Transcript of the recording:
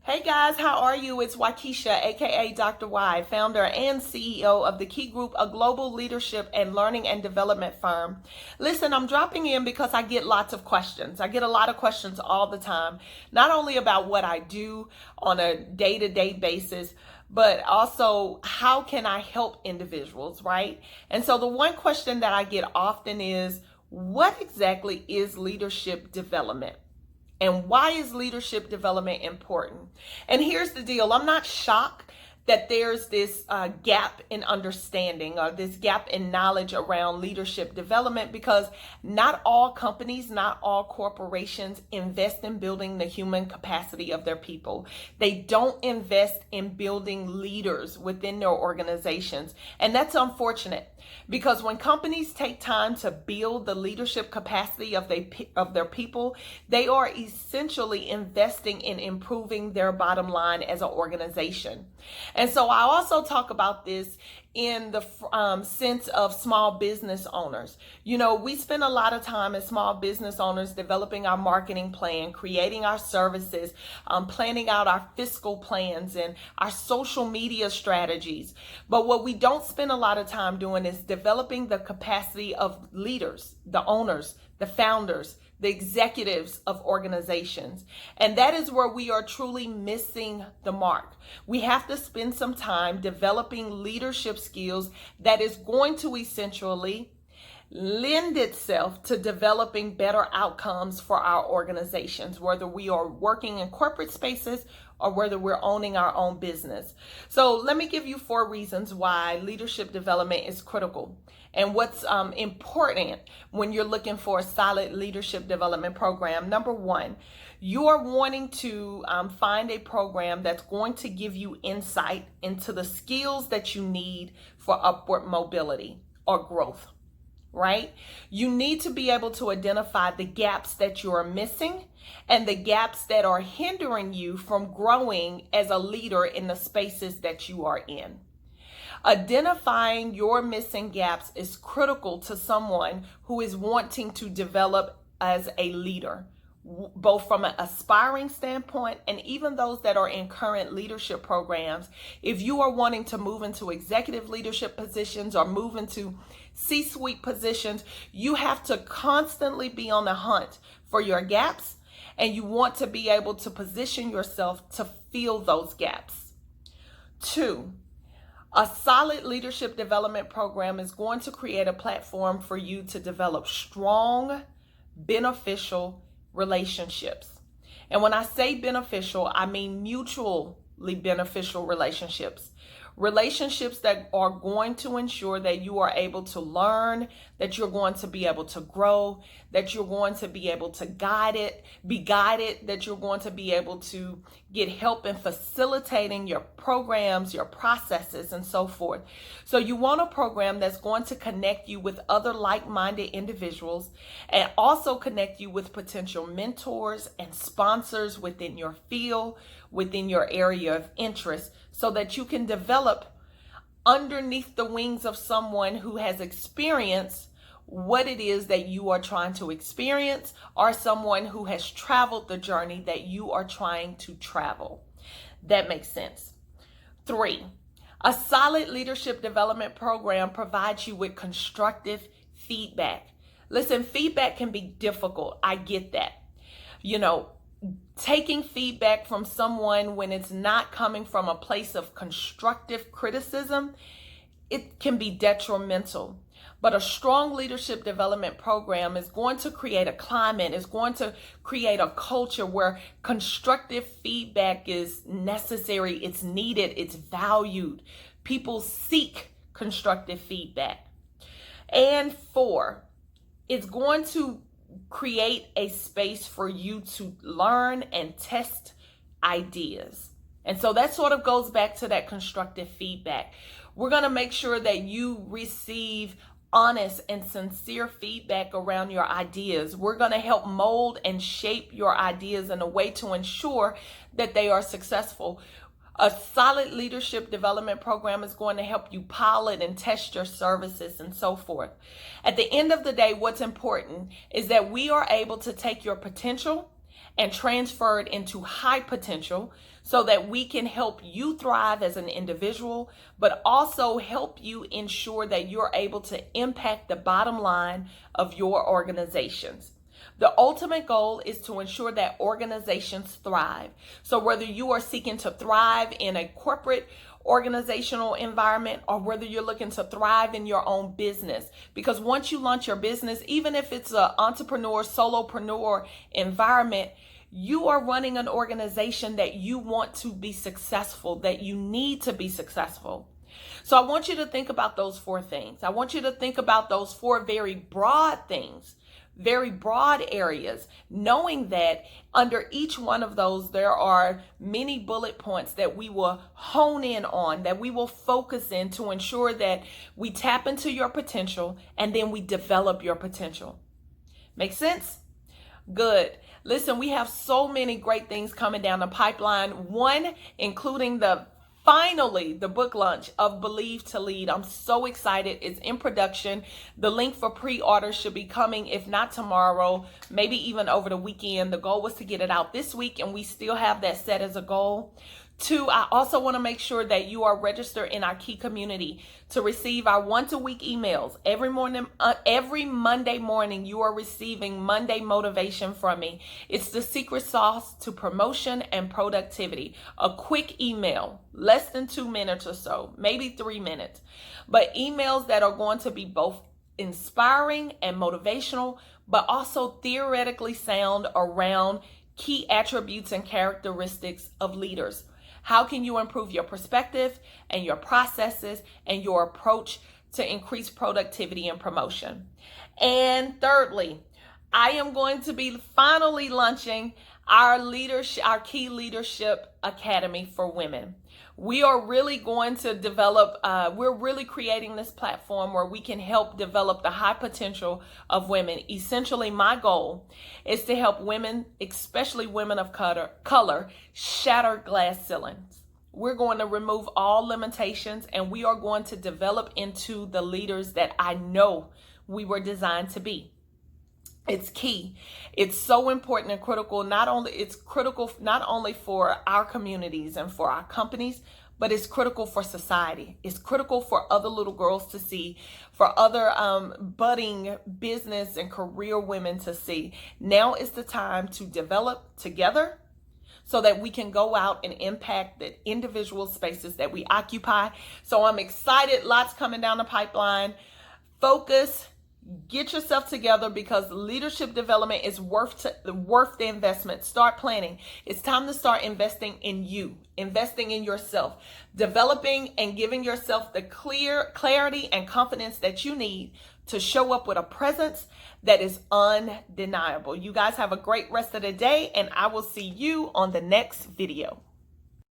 Hey guys, how are you? It's Waukesha, aka Dr. Y, founder and CEO of the Key Group, a global leadership and learning and development firm. Listen, I'm dropping in because I get lots of questions. I get a lot of questions all the time, not only about what I do on a day-to-day basis, but also how can I help individuals, right? And so the one question that I get often is, what exactly is leadership development? And why is leadership development important? And here's the deal. I'm not shocked that there's this gap in understanding or this gap in knowledge around leadership development, because not all companies, not all corporations invest in building the human capacity of their people. They don't invest in building leaders within their organizations. And that's unfortunate, because when companies take time to build the leadership capacity of their people, they are essentially investing in improving their bottom line as an organization. And so I also talk about this in the sense of small business owners. You know, we spend a lot of time as small business owners developing our marketing plan, creating our services, planning out our fiscal plans and our social media strategies. But what we don't spend a lot of time doing is developing the capacity of leaders, the owners, the founders, the executives of organizations. And that is where we are truly missing the mark. We have to spend some time developing leadership skills that is going to essentially lend itself to developing better outcomes for our organizations, whether we are working in corporate spaces or whether we're owning our own business. So let me give you 4 reasons why leadership development is critical and what's important when you're looking for a solid leadership development program. Number 1, you are wanting to find a program that's going to give you insight into the skills that you need for upward mobility or growth. Right? You need to be able to identify the gaps that you are missing and the gaps that are hindering you from growing as a leader in the spaces that you are in. Identifying your missing gaps is critical to someone who is wanting to develop as a leader, both from an aspiring standpoint and even those that are in current leadership programs. If you are wanting to move into executive leadership positions or move into C-suite positions, you have to constantly be on the hunt for your gaps, and you want to be able to position yourself to fill those gaps. 2, a solid leadership development program is going to create a platform for you to develop strong, beneficial relationships. And when I say beneficial, I mean mutually beneficial relationships. Relationships that are going to ensure that you are able to learn, that you're going to be able to grow, that you're going to be able to be guided, that you're going to be able to get help in facilitating your programs, your processes, and so forth. So you want a program that's going to connect you with other like-minded individuals and also connect you with potential mentors and sponsors within your field, within your area of interest, so that you can develop underneath the wings of someone who has experienced what it is that you are trying to experience, or someone who has traveled the journey that you are trying to travel. That makes sense. 3, a solid leadership development program provides you with constructive feedback. Listen, feedback can be difficult. I get that. You know, taking feedback from someone when it's not coming from a place of constructive criticism, it can be detrimental. But a strong leadership development program is going to create a climate, is going to create a culture where constructive feedback is necessary, it's needed, it's valued. People seek constructive feedback. And 4, it's going to create a space for you to learn and test ideas. And so that sort of goes back to that constructive feedback. We're going to make sure that you receive honest and sincere feedback around your ideas. We're going to help mold and shape your ideas in a way to ensure that they are successful. A solid leadership development program is going to help you pilot and test your services and so forth. At the end of the day, what's important is that we are able to take your potential and transferred into high potential so that we can help you thrive as an individual, but also help you ensure that you're able to impact the bottom line of your organizations. The ultimate goal is to ensure that organizations thrive. So whether you are seeking to thrive in a corporate organizational environment or whether you're looking to thrive in your own business, because once you launch your business, even if it's an entrepreneur, solopreneur environment, you are running an organization that you want to be successful, that you need to be successful. So I want you to think about those four things. I want you to think about those four very broad things, very broad areas, knowing that under each one of those, there are many bullet points that we will hone in on, that we will focus in to ensure that we tap into your potential and then we develop your potential. Make sense? Good. Listen, we have so many great things coming down the pipeline. One, including finally the book launch of Believe to Lead. I'm so excited. It's in production. The link for pre-order should be coming, if not tomorrow, maybe even over the weekend. The goal was to get it out this week, and we still have that set as a goal. Two, I also want to make sure that you are registered in our key community to receive our once-a-week emails. Every Monday morning, you are receiving Monday motivation from me. It's the secret sauce to promotion and productivity. A quick email, less than 2 minutes or so, maybe 3 minutes, but emails that are going to be both inspiring and motivational, but also theoretically sound around key attributes and characteristics of leaders. How can you improve your perspective and your processes and your approach to increase productivity and promotion? And thirdly, I am going to be finally launching our key leadership academy for women. We are really going to develop, we're really creating this platform where we can help develop the high potential of women. Essentially, my goal is to help women, especially women of color, shatter glass ceilings. We're going to remove all limitations, and we are going to develop into the leaders that I know we were designed to be. It's key. It's so important and critical. It's critical not only for our communities and for our companies, but it's critical for society. It's critical for other little girls to see, for other budding business and career women to see. Now is the time to develop together so that we can go out and impact the individual spaces that we occupy. So I'm excited. Lots coming down the pipeline. Focus. Get yourself together, because leadership development is worth the investment. Start planning. It's time to start investing in you, investing in yourself, developing and giving yourself the clarity and confidence that you need to show up with a presence that is undeniable. You guys have a great rest of the day, and I will see you on the next video.